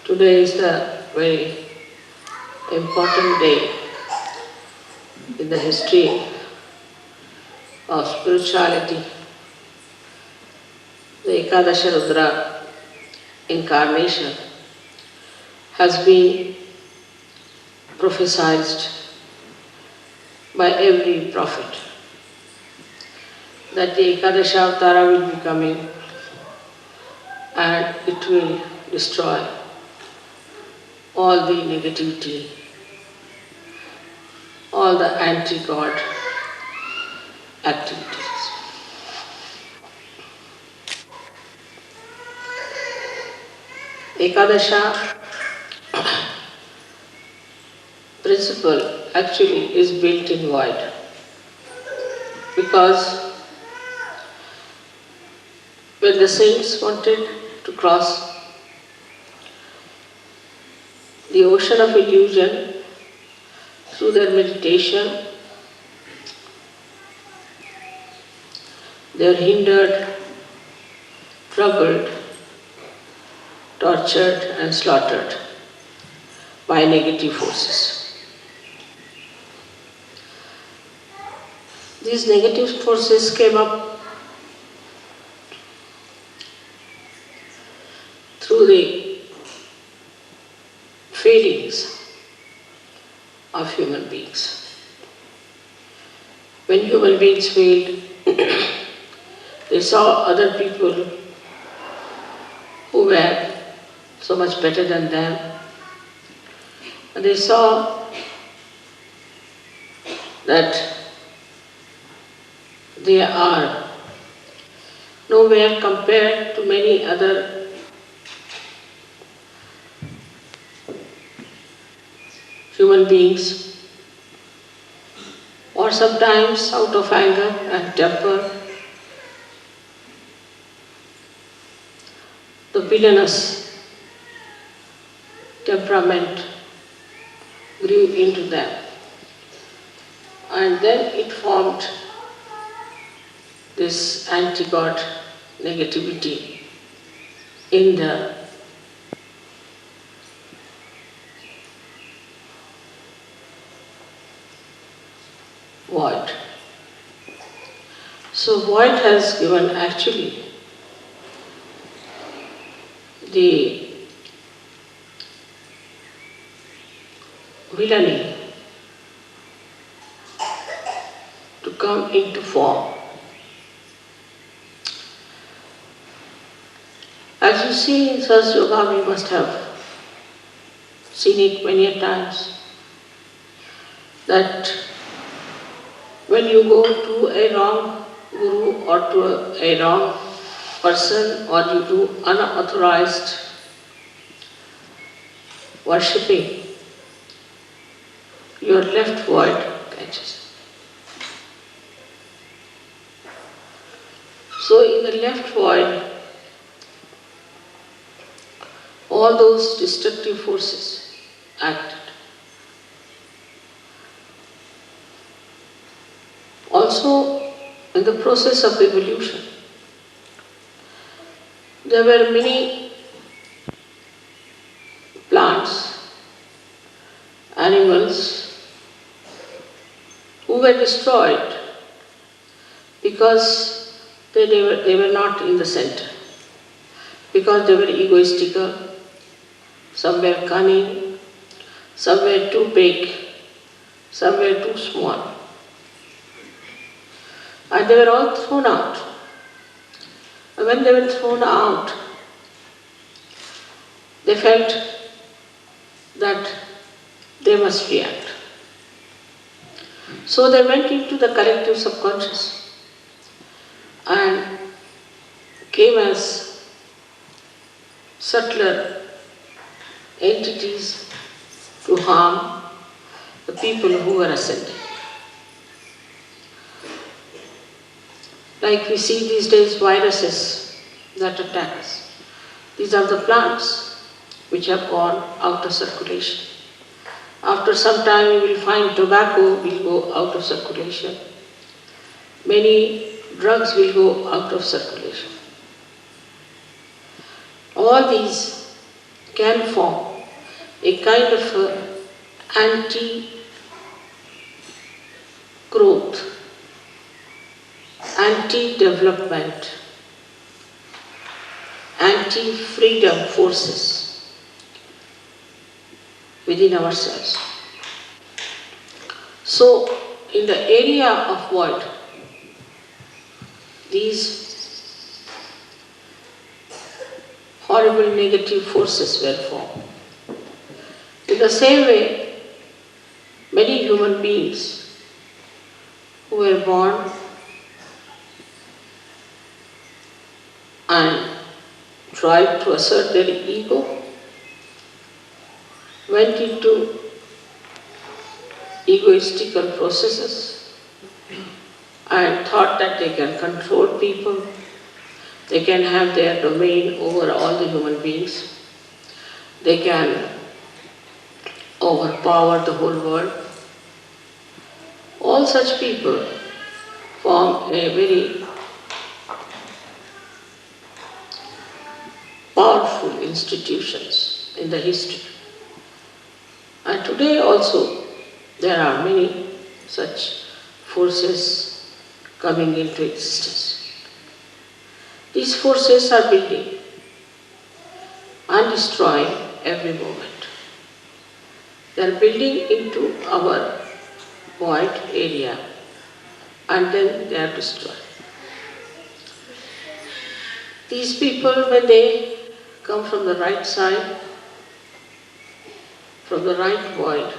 Today is a very important day in the history of spirituality. The Ekadesha Rudra incarnation has been prophesied by every prophet that the Ekadesha Avtara will be coming and it will destroy all the negativity, all the anti-God activities. Ekadesha principle actually is built in void because when the saints wanted to cross the ocean of illusion through their meditation, they are hindered, troubled, tortured and slaughtered by negative forces. These negative forces came up through the failings of human beings. When human beings failed, they saw other people who were so much better than them, and they saw that they are nowhere compared to many other human beings, or sometimes out of anger and temper, the villainous temperament grew into them, and then it formed this anti-God negativity in the void. So void has given actually the villainy to come into form. As you see in Sahaja Yoga, we must have seen it many a times, that when you go to a wrong guru or to a wrong person, or you do unauthorized worshipping, your left void catches. So in the left void, all those destructive forces acted. Also, in the process of evolution, there were many plants, animals who were destroyed because they were not in the center, because they were egoistical, some were cunning, some were too big, some were too small. And they were all thrown out. And when they were thrown out, they felt that they must react. So they went into the collective subconscious and came as subtler entities to harm the people who were ascending. Like we see these days viruses that attack us. These are the plants which have gone out of circulation. After some time you will find tobacco will go out of circulation. Many drugs will go out of circulation. All these can form a kind of anti-growth, anti-development, anti-freedom forces within ourselves. So, in the area of void, these horrible negative forces were formed. In the same way, many human beings who were born and tried to assert their ego went into egoistical processes and thought that they can control people, they can have their domain over all the human beings, they can overpower the whole world. All such people form a very powerful institutions in the history. And today also there are many such forces coming into existence. These forces are building and destroying every moment. They are building into our void area and then they are destroyed. These people, when they come from the right side, from the right void,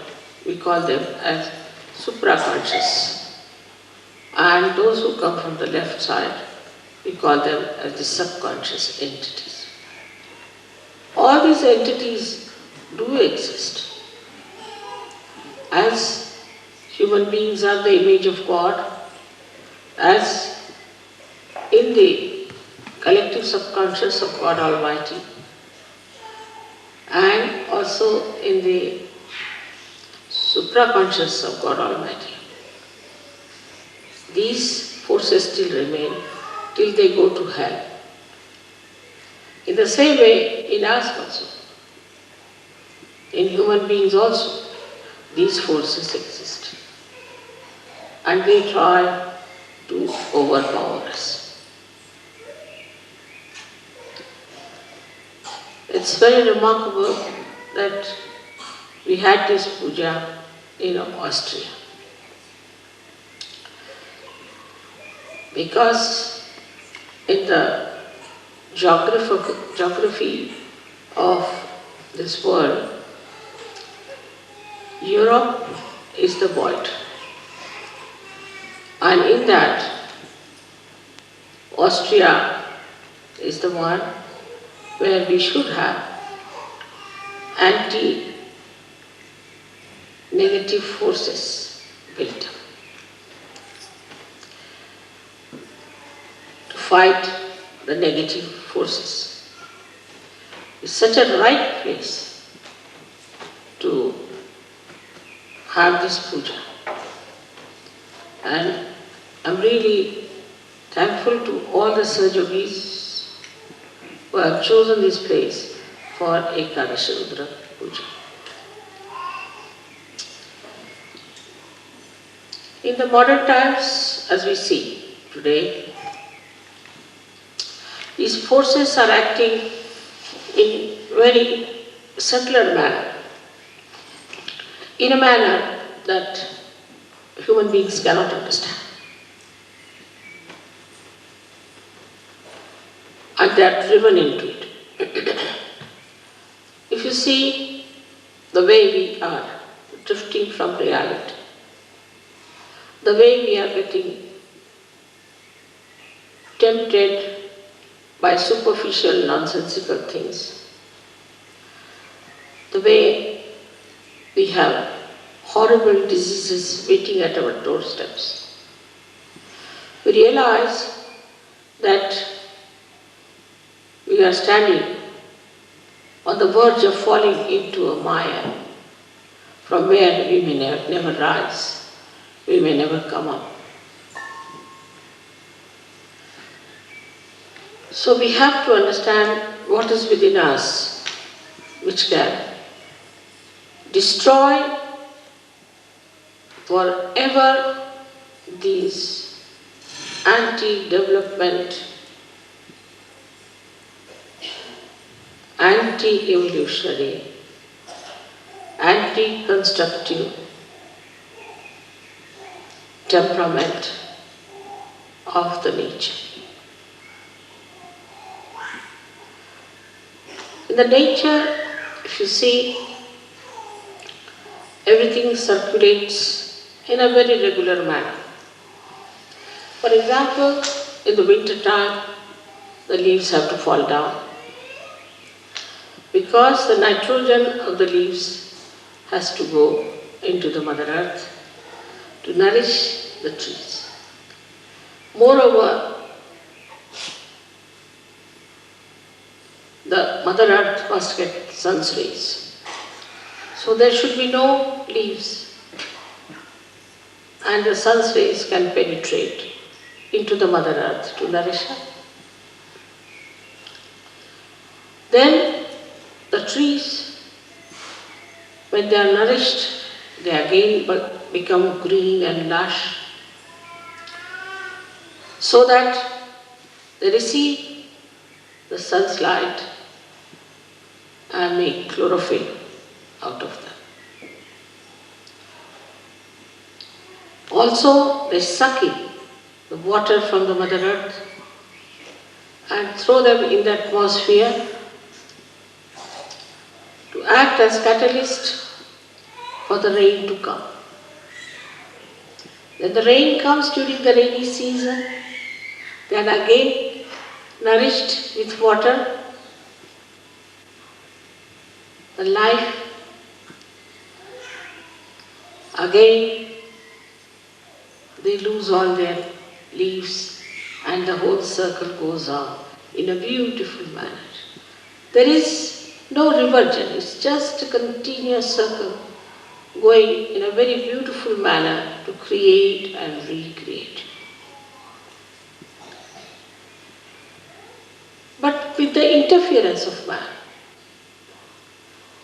we call them as supraconscious. And those who come from the left side, we call them as the subconscious entities. All these entities do exist. As human beings are the image of God, as in the collective subconscious of God Almighty, and also in the supraconscious of God Almighty. These forces still remain till they go to hell. In the same way, in us also, in human beings also, these forces exist. And they try to overpower us. It's very remarkable that we had this puja in Austria. Because in the geography of this world, Europe is the void. And in that, Austria is the one where we should have anti-negative forces built up to fight the negative forces. It's such a right place to have this puja. And I'm really thankful to all the Sahajogis who have chosen this place for Ekadesha Rudra Puja. In the modern times, as we see today, these forces are acting in very subtler manner, in a manner that human beings cannot understand. And they are driven into it. If you see the way we are drifting from reality, the way we are getting tempted by superficial, nonsensical things, the way we have horrible diseases waiting at our doorsteps, we realize that we are standing on the verge of falling into a mire from where we may never rise, we may never come up. So we have to understand what is within us which can destroy forever these anti-development, anti-evolutionary, anti-constructive temperament of the nature. In the nature, if you see, everything circulates in a very regular manner. For example, in the winter time, the leaves have to fall down because the nitrogen of the leaves has to go into the Mother Earth to nourish the trees. Moreover, the Mother Earth must get sun's rays. So there should be no leaves, and the sun's rays can penetrate into the Mother Earth to nourish her. Then the trees, when they are nourished, they again become green and lush, so that they receive the sun's light and make chlorophyll out of them. Also, they suck in the water from the Mother Earth and throw them in the atmosphere to act as catalyst for the rain to come. When the rain comes during the rainy season, they are again nourished with water. The life again, they lose all their leaves and the whole circle goes on in a beautiful manner. There is no reversion, it's just a continuous circle going in a very beautiful manner to create and recreate. But with the interference of man,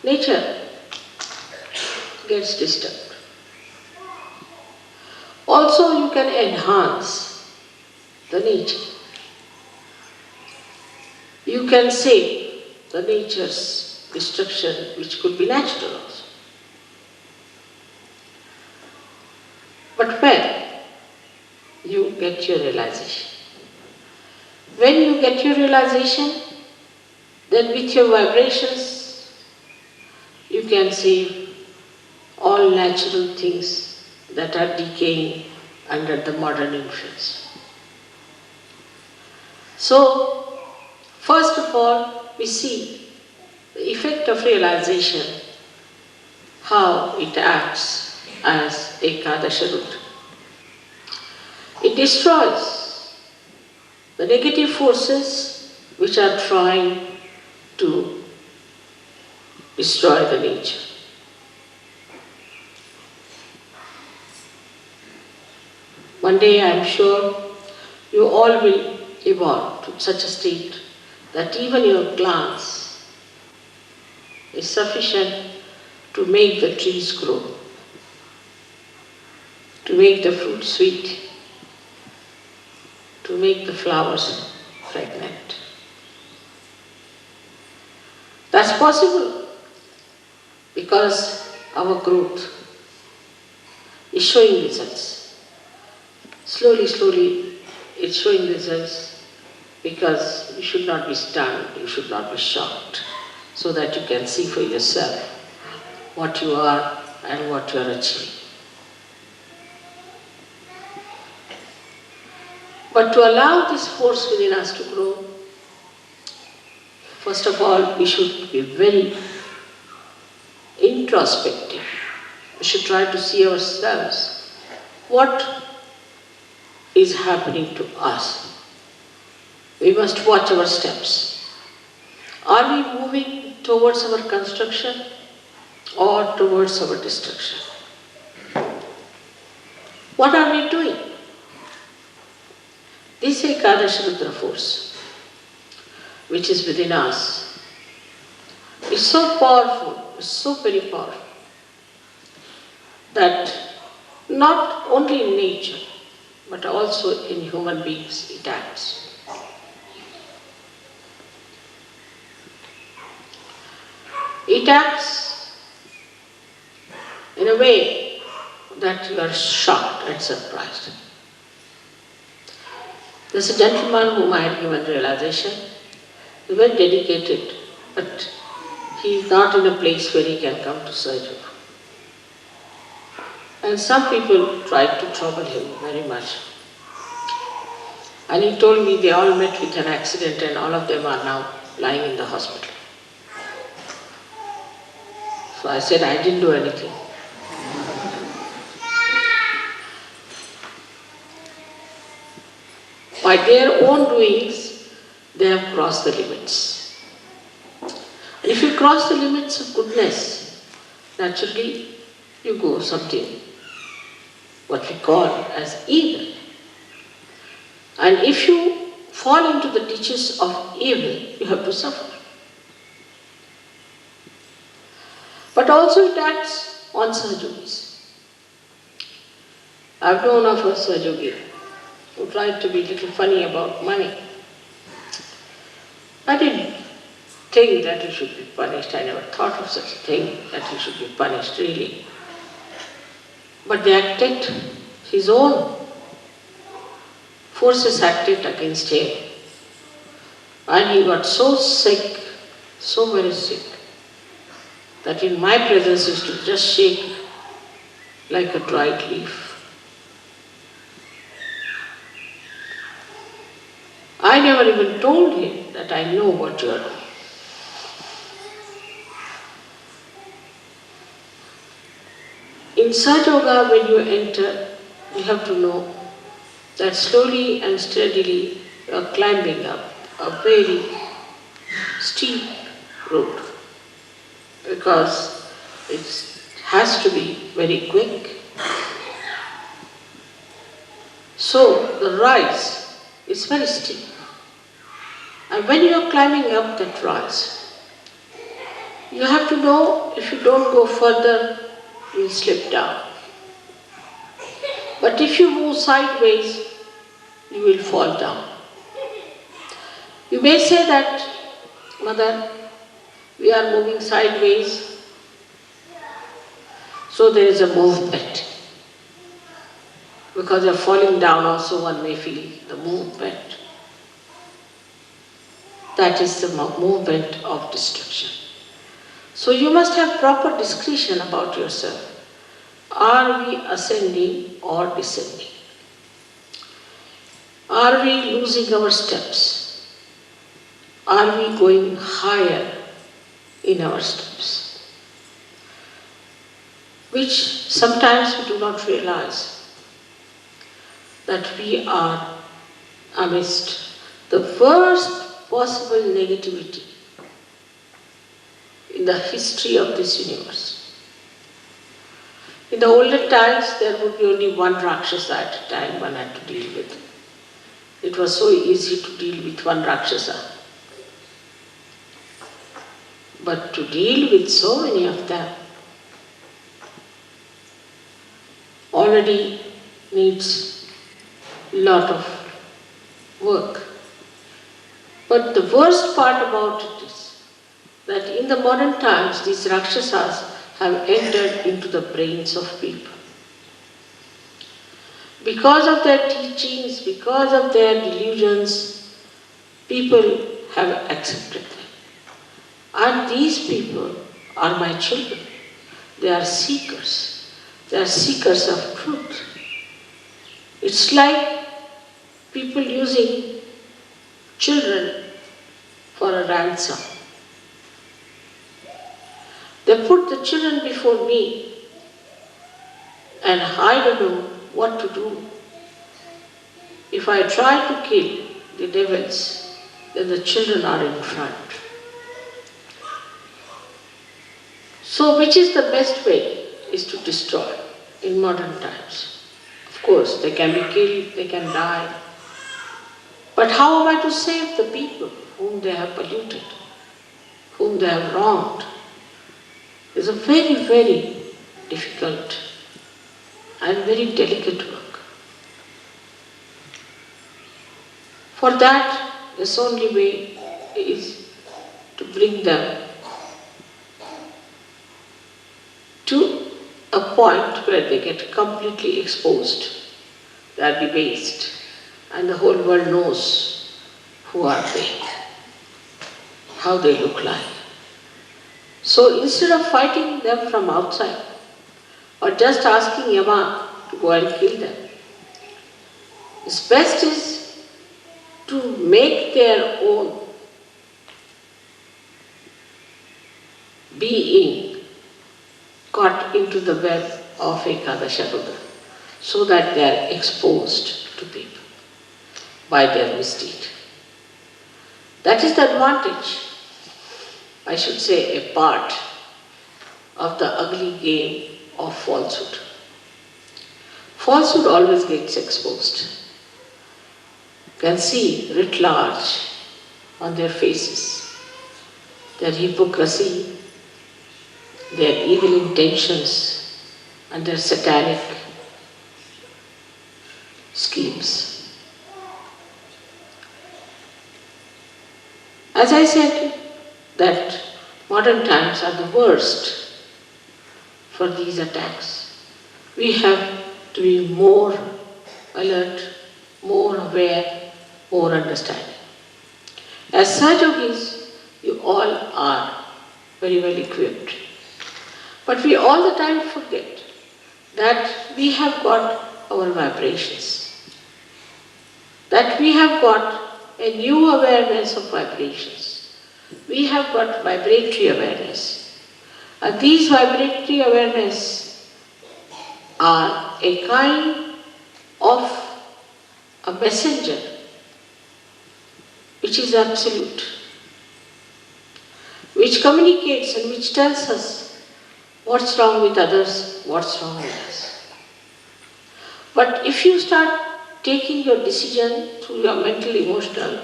nature gets disturbed. Also, you can enhance the nature. You can save the nature's destruction, which could be natural also. But when you get your realization, when you get your realization, then with your vibrations, you can save all natural things that are decaying under the modern influence. So, first of all, we see the effect of realization, how it acts as Ekadesha Rudra. It destroys the negative forces which are trying to destroy the nature. One day I am sure you all will evolve to such a state that even your glance is sufficient to make the trees grow, to make the fruit sweet, to make the flowers fragrant. That's possible because our growth is showing results. Slowly, slowly, it's showing results because you should not be stunned, you should not be shocked, so that you can see for yourself what you are and what you are achieving. But to allow this force within us to grow, first of all, we should be very introspective. We should try to see ourselves. What is happening to us? We must watch our steps. Are we moving towards our construction or towards our destruction? What are we doing? This Ekadesha Rudra force, which is within us, is is so powerful, is so very powerful, that not only in nature, but also in human beings it acts. It acts in a way that you are shocked and surprised. There's a gentleman whom I had given realization. He's very dedicated, but he's not in a place where he can come to Sahaja Yoga. And some people tried to trouble him very much. And he told me they all met with an accident and all of them are now lying in the hospital. So I said, I didn't do anything. By their own doings, they have crossed the limits. And if you cross the limits of goodness, naturally you go something, what we call as evil. And if you fall into the ditches of evil, you have to suffer. But also it acts on Sahajogis. I've known of a Sahajogi who tried to be a little funny about money. I didn't think that he should be punished. I never thought of such a thing, that he should be punished really. But they acted, his own forces acted against him. And he got so sick, so very sick, that in my presence he used to just shake like a dried leaf. I never even told him that I know what you are doing. In Sahaja Yoga, when you enter, you have to know that slowly and steadily you are climbing up a very steep road, because it has to be very quick. So the rise is very steep. And when you are climbing up that rise, you have to know if you don't go further, you will slip down. But if you move sideways, you will fall down. You may say that, Mother, we are moving sideways, so there is a movement. Because you are falling down also, one may feel the movement. That is the movement of destruction. So you must have proper discretion about yourself. Are we ascending or descending? Are we losing our steps? Are we going higher in our steps? Which sometimes we do not realize that we are amidst the worst possible negativity in the history of this universe. In the olden times, there would be only one Rakshasa at a time one had to deal with. It was so easy to deal with one Rakshasa. But to deal with so many of them already needs a lot of work. But the worst part about it is that in the modern times, these Rakshasas have entered into the brains of people. Because of their teachings, because of their delusions, people have accepted them. And these people are my children. They are seekers. They are seekers of truth. It's like people using children for a ransom. They put the children before me and I don't know what to do. If I try to kill the devils, then the children are in front. So which is the best way is to destroy in modern times. Of course, they can be killed, they can die. But how am I to save the people whom they have polluted, whom they have wronged is a very, very difficult and very delicate work. For that, this only way is to bring them to a point where they get completely exposed, they are debased, and the whole world knows who are they, how they look like. So instead of fighting them from outside, or just asking Yama to go and kill them, its best is to make their own being caught into the web of Ekadesha Rudra, so that they are exposed to people by their misdeed. That is the advantage, I should say, a part of the ugly game of falsehood. Falsehood always gets exposed. You can see writ large on their faces their hypocrisy, their evil intentions, and their satanic schemes. As I said, that modern times are the worst for these attacks. We have to be more alert, more aware, more understanding. As Sahaja Yogis, you all are very well equipped. But we all the time forget that we have got our vibrations, that we have got a new awareness of vibrations. We have got vibratory awareness. And these vibratory awareness are a kind of a messenger which is absolute, which communicates and which tells us what's wrong with others, what's wrong with us. But if you start taking your decision through your mental, emotional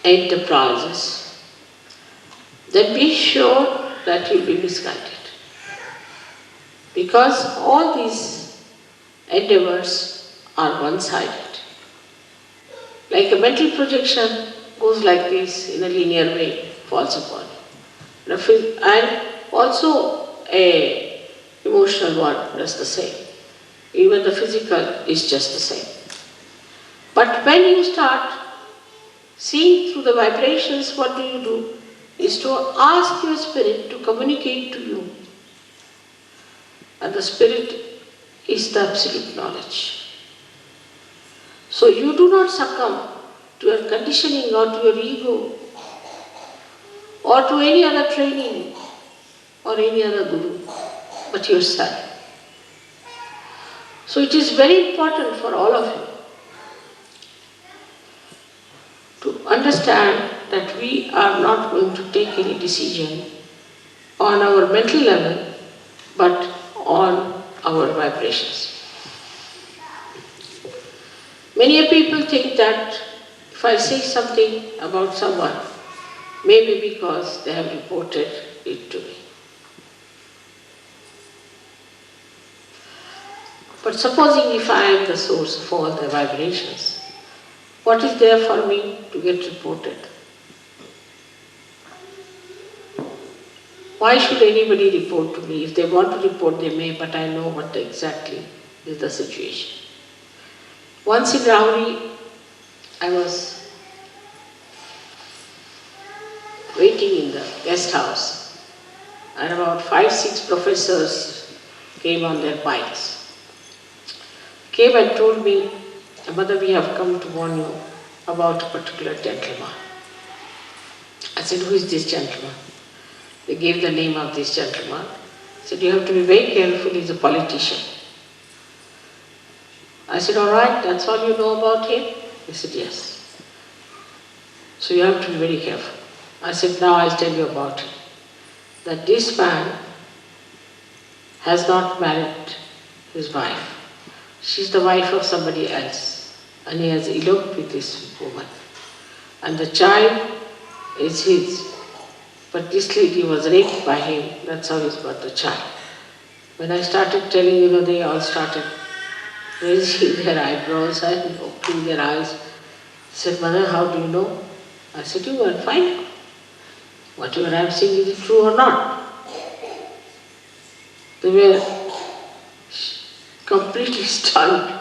enterprises, then be sure that you'll be misguided. Because all these endeavors are one-sided. Like a mental projection goes like this in a linear way, falls upon you. And also a emotional one does the same. Even the physical is just the same. But when you start seeing through the vibrations, what do? Is to ask your spirit to communicate to you. And the spirit is the absolute knowledge. So you do not succumb to your conditioning or to your ego or to any other training or any other guru, but yourself. So it is very important for all of you to understand that we are not going to take any decision on our mental level, but on our vibrations. Many people think that if I say something about someone, maybe because they have reported it to me. But supposing if I am the source of all the vibrations, what is there for me to get reported? Why should anybody report to me? If they want to report, they may, but I know what exactly is the situation. Once in Rauri, I was waiting in the guest house, and about 5-6 professors came on their bikes. Came and told me, "Mother, we have come to warn you about a particular gentleman." I said, "Who is this gentleman?" They gave the name of this gentleman. I said, "You have to be very careful, he's a politician." I said, "All right, that's all you know about him?" They said, "Yes." "So you have to be very careful." I said, "Now I'll tell you about him. That this man has not married his wife. She's the wife of somebody else. and he has eloped with this woman. And the child is his. But this lady was raped by him, that's how he's got the child. When I started telling, they all started raising their eyebrows and opening their eyes. He said, Mother, how do you know? I said, you go and find out. Whatever I am saying, is it true or not? They were completely stunned.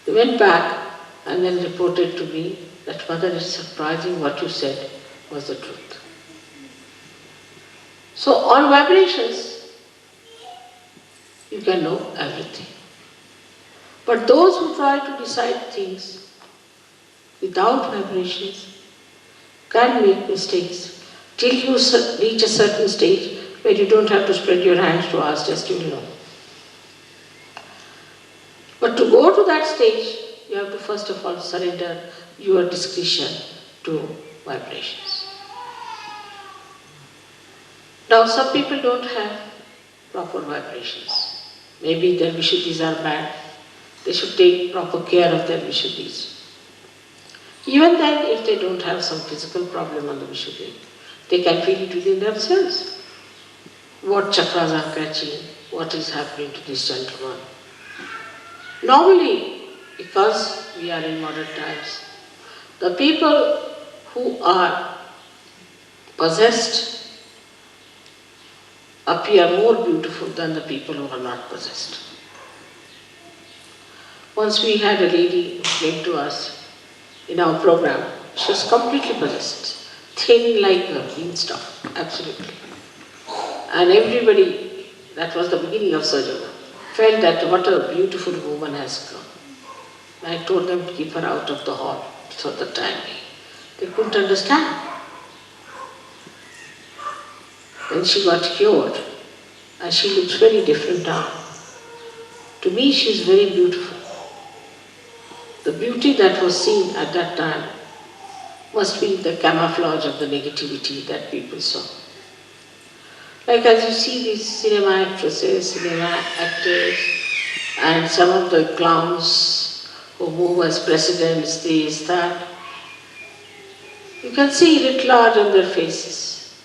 They went back and then reported to me that, Mother, it's surprising what you said was the truth. So on vibrations, you can know everything. But those who try to decide things without vibrations can make mistakes till you reach a certain stage where you don't have to spread your hands to ask, just you will know. But to go to that stage, you have to first of all surrender your discretion to vibrations. Now some people don't have proper vibrations. Maybe their Vishuddhis are bad. They should take proper care of their Vishuddhis. Even then, if they don't have some physical problem on the Vishuddhi, they can feel it within themselves. What chakras are catching, what is happening to this gentleman. Normally, because we are in modern times, the people who are possessed appear more beautiful than the people who are not possessed. Once we had a lady who came to us in our program. She was completely possessed, thin like a beanstalk, absolutely. And everybody, that was the beginning of Sahaja Yoga, felt that what a beautiful woman has come. And I told them to keep her out of the hall for the time being. They couldn't understand. Then she got cured, and she looks very different now. To me, she is very beautiful. The beauty that was seen at that time must be the camouflage of the negativity that people saw. Like as you see these cinema actresses, cinema actors, and some of the clowns who move as presidents, this, that, you can see writ large on their faces,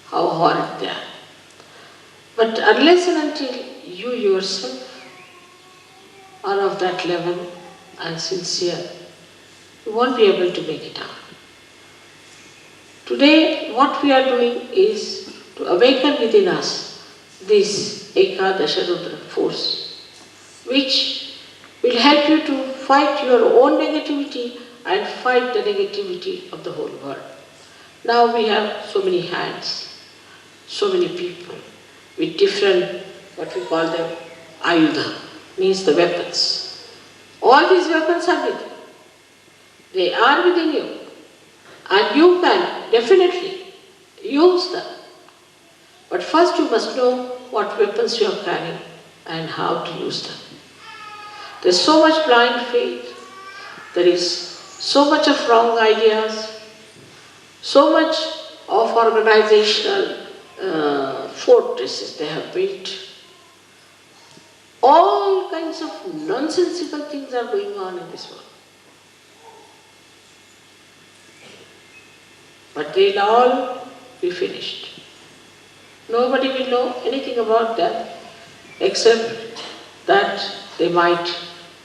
how horrid they are. But unless and until you yourself are of that level and sincere, you won't be able to make it out. Today, what we are doing is to awaken within us this Ekadesha Rudra force, which will help you to fight your own negativity and fight the negativity of the whole world. Now we have so many hands, so many people with different, what we call them, ayudha, means the weapons. All these weapons are with you. They are within you. And you can definitely use them. But first you must know what weapons you are carrying and how to use them. There is so much blind faith. There is so much of wrong ideas, so much of organizational fortresses they have built. All kinds of nonsensical things are going on in this world. But they'll all be finished. Nobody will know anything about them except that they might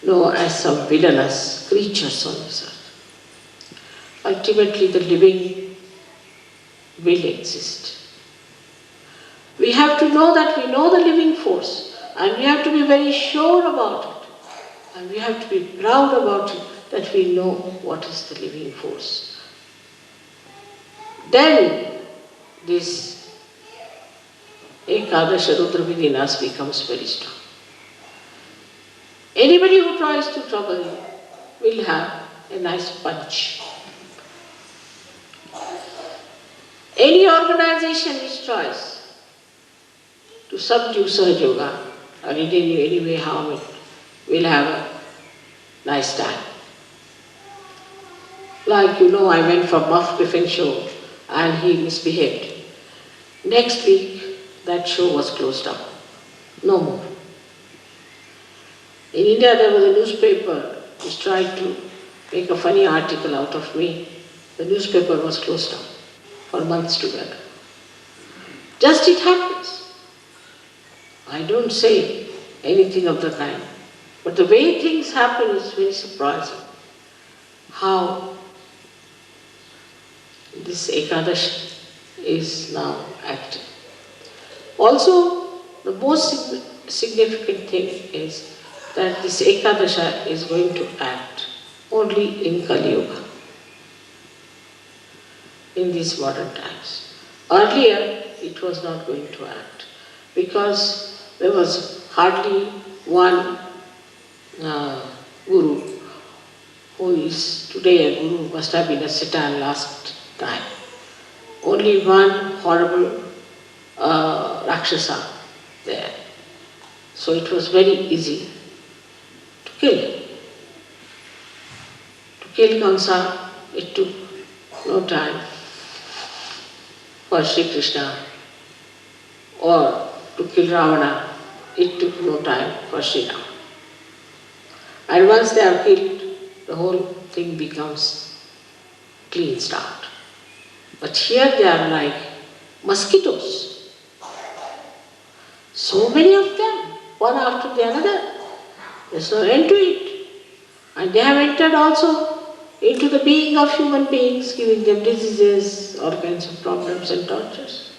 know as some villainous creatures on this earth. Ultimately, the living will exist. We have to know that we know the living force, and we have to be very sure about it. And we have to be proud about it, that we know what is the living force. Then this Ekadesha Rudra within us becomes very strong. Anybody who tries to trouble you will have a nice punch. Any organization which tries to subdue Sahaja Yoga or in any way harm it will have a nice time. Like I went for Muff Griffin show and he misbehaved. Next week that show was closed down. No more. In India there was a newspaper which tried to make a funny article out of me, the newspaper was closed down for months together. Just it happens. I don't say anything of the kind, but the way things happen is very surprising. How this Ekadesha is now acting. Also, the most significant thing is that this Ekadesha is going to act only in Kali Yuga, in these modern times. Earlier, it was not going to act because there was hardly one guru who is today a guru, must have been a Satan last time. Only one horrible Rakshasa there. So it was very easy to kill him. To kill Kamsa, it took no time for Shri Krishna, or to kill Ravana, it took no time for Shri Ram. And once they are killed, the whole thing becomes clean start. But here they are like mosquitoes. So many of them, one after the other. There's no end to it. And they have entered also into the being of human beings, giving them diseases, all kinds of problems and tortures.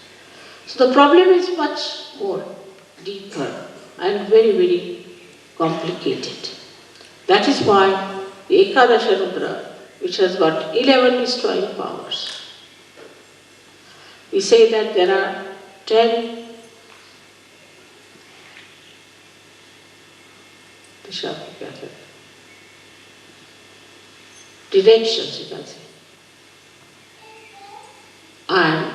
So the problem is much more deeper and very, very complicated. That is why the Ekadesha Rudra, which has got 11 destroying powers. We say that there are 10 directions, you can say. And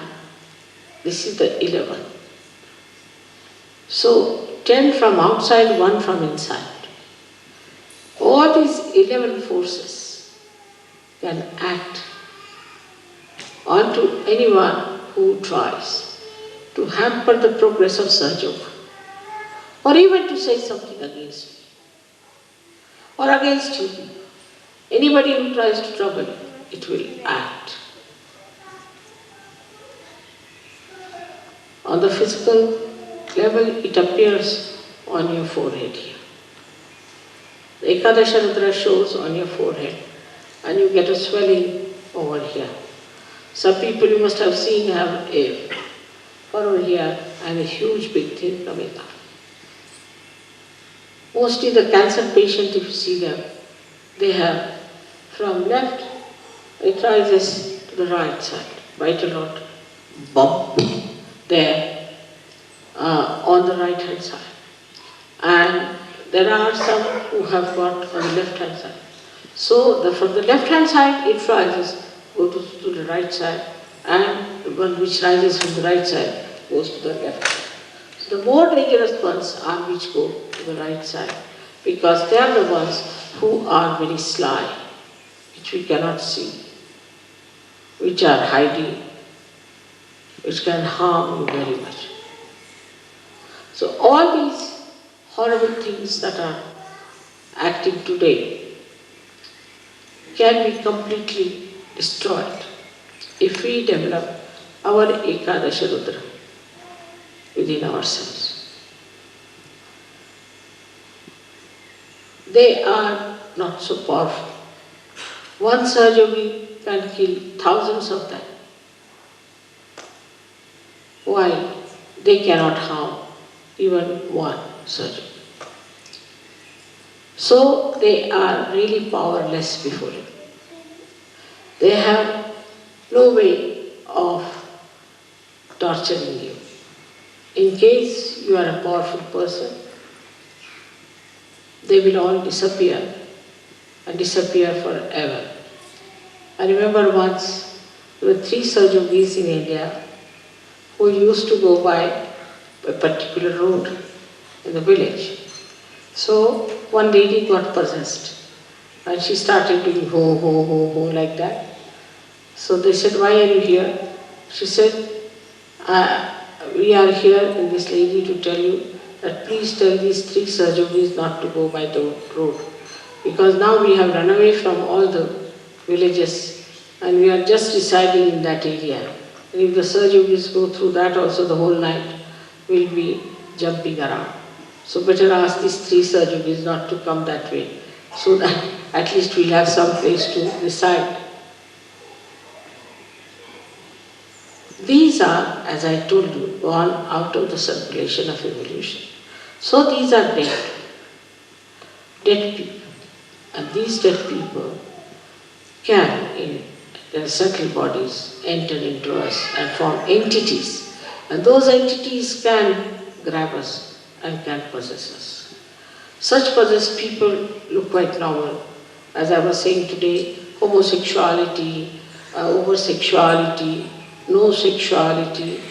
this is the 11. So 10 from outside, 1 from inside. All these 11 forces can act onto anyone who tries to hamper the progress of Sahaja Yoga, or even to say something against me, or against you. Anybody who tries to trouble you, it will act. On the physical level, it appears on your forehead here. The Ekadesha Rudra shows on your forehead, and you get a swelling over here. Some people you must have seen have a furrow here and a huge big thing coming up. Mostly the cancer patient, if you see them, they have from left, it rises to the right side, quite a lot, bump there on the right hand side. And there are some who have got on the left hand side. So from the left hand side it rises, goes to the right side, and the one which rises from the right side goes to the left side. So the more dangerous ones are which go to the right side, because they are the ones who are very sly, which we cannot see, which are hiding, which can harm you very much. So all these horrible things that are acting today can be completely destroyed if we develop our Ekadesha Rudra within ourselves. They are not so powerful. One Sahaja Yogi can kill thousands of them. Why? They cannot harm even one Sahaja Yogi. So they are really powerless before him. They have no way of torturing you. In case you are a powerful person, they will all disappear and disappear forever. I remember once there were 3 Sahaja Yogis in India who used to go by a particular road in the village. So one lady got possessed and she started doing ho, ho, ho, ho like that. So they said, "Why are you here?" She said, "We are here in this lady to tell you that please tell these 3 Sahaja Yogis not to go by the road, Because now we have run away from all the villages and we are just residing in that area. And if the Sahaja Yogis go through that also, the whole night will be jumping around. So better ask these 3 Sahaja Yogis not to come that way, so that at least we'll have some place to reside. These are, as I told you, gone out of the circulation of evolution. So these are dead people. And these dead people can, in their subtle bodies, enter into us and form entities. And those entities can grab us and can possess us. Such possessed people look quite normal. As I was saying today, homosexuality, oversexuality, no sexuality,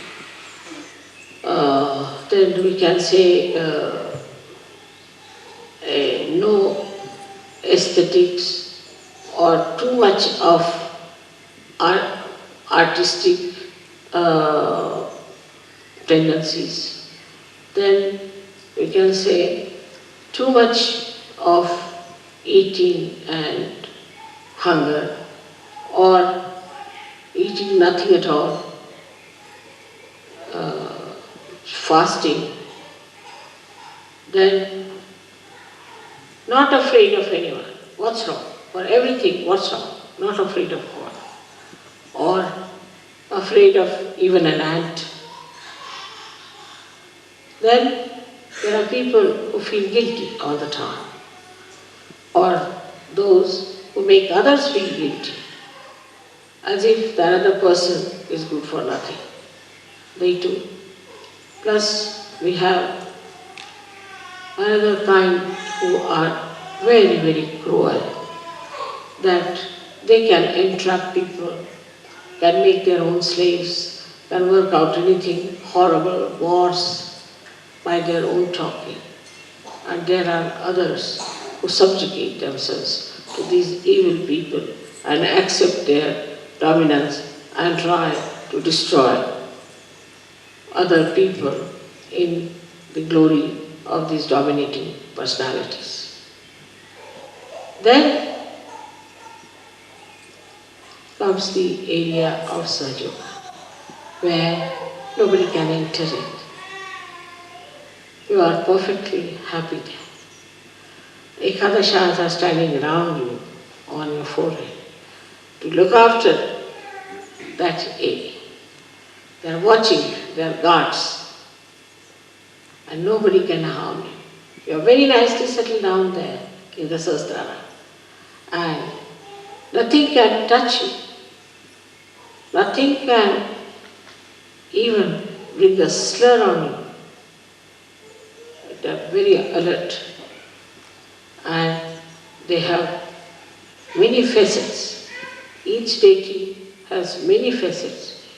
then we can say no aesthetics or too much of artistic tendencies. Then we can say too much of eating and hunger, or eating nothing at all, fasting, then not afraid of anyone. What's wrong? For everything, what's wrong? Not afraid of God. Or afraid of even an ant. Then there are people who feel guilty all the time. Or those who make others feel guilty, as if the other person is good for nothing. They too. Plus we have another kind who are very, very cruel, that they can entrap people, can make their own slaves, can work out anything horrible, wars by their own talking. And there are others who subjugate themselves to these evil people and accept their dominance and try to destroy other people in the glory of these dominating personalities. Then comes the area of Sahaja Yoga, where nobody can enter it. You are perfectly happy there. Ekadeshas are standing around you on your forehead to look after that area. They are watching, they are guards, and nobody can harm you. You are very nicely settled down there in the Sahasrara, and nothing can touch you. Nothing can even bring a slur on you. They are very alert, and they have many facets. Each deity has many facets,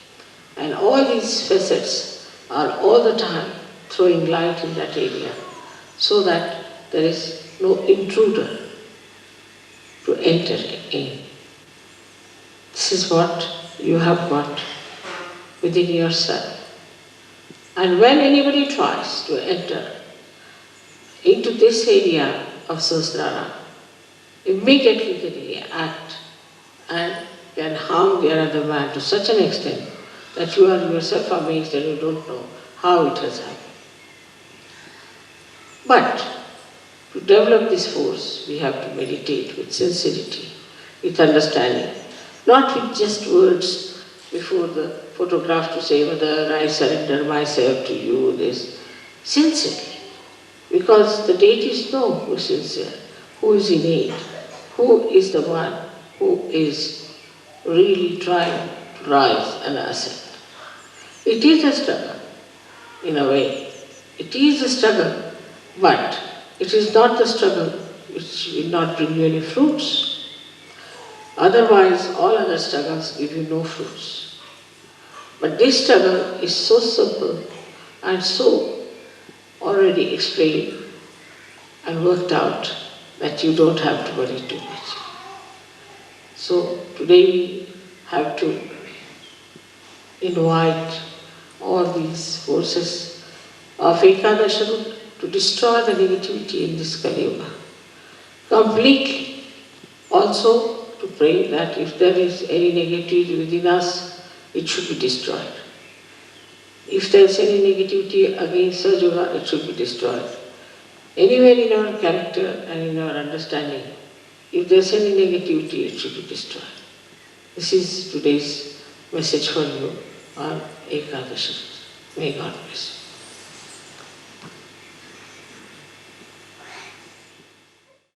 and all these facets are all the time throwing light in that area, so that there is no intruder to enter in. This is what you have got within yourself. And when anybody tries to enter into this area of Sahasrara, immediately they act and can harm the other man to such an extent that you are yourself amazed and you don't know how it has happened. But to develop this force, we have to meditate with sincerity, with understanding, not with just words before the photograph to say, "Mother, I surrender myself to you," this. Sincerely. Because the deities know who is sincere, who is innate, who is the one who is really trying to rise and ascend. It is a struggle, in a way. It is a struggle, but it is not the struggle which will not bring you any fruits. Otherwise, all other struggles give you no fruits. But this struggle is so simple and so already explained and worked out that you don't have to worry too much. So today we have to invite all these forces of Ekadesha to destroy the negativity in this Kali Yuga, completely. Also to pray that if there is any negativity within us, it should be destroyed. If there is any negativity against Sahaja Yoga, it should be destroyed. Anywhere in our character and in our understanding, if there is any negativity, it should be destroyed. This is today's message for you on Ekadesha. May God bless you.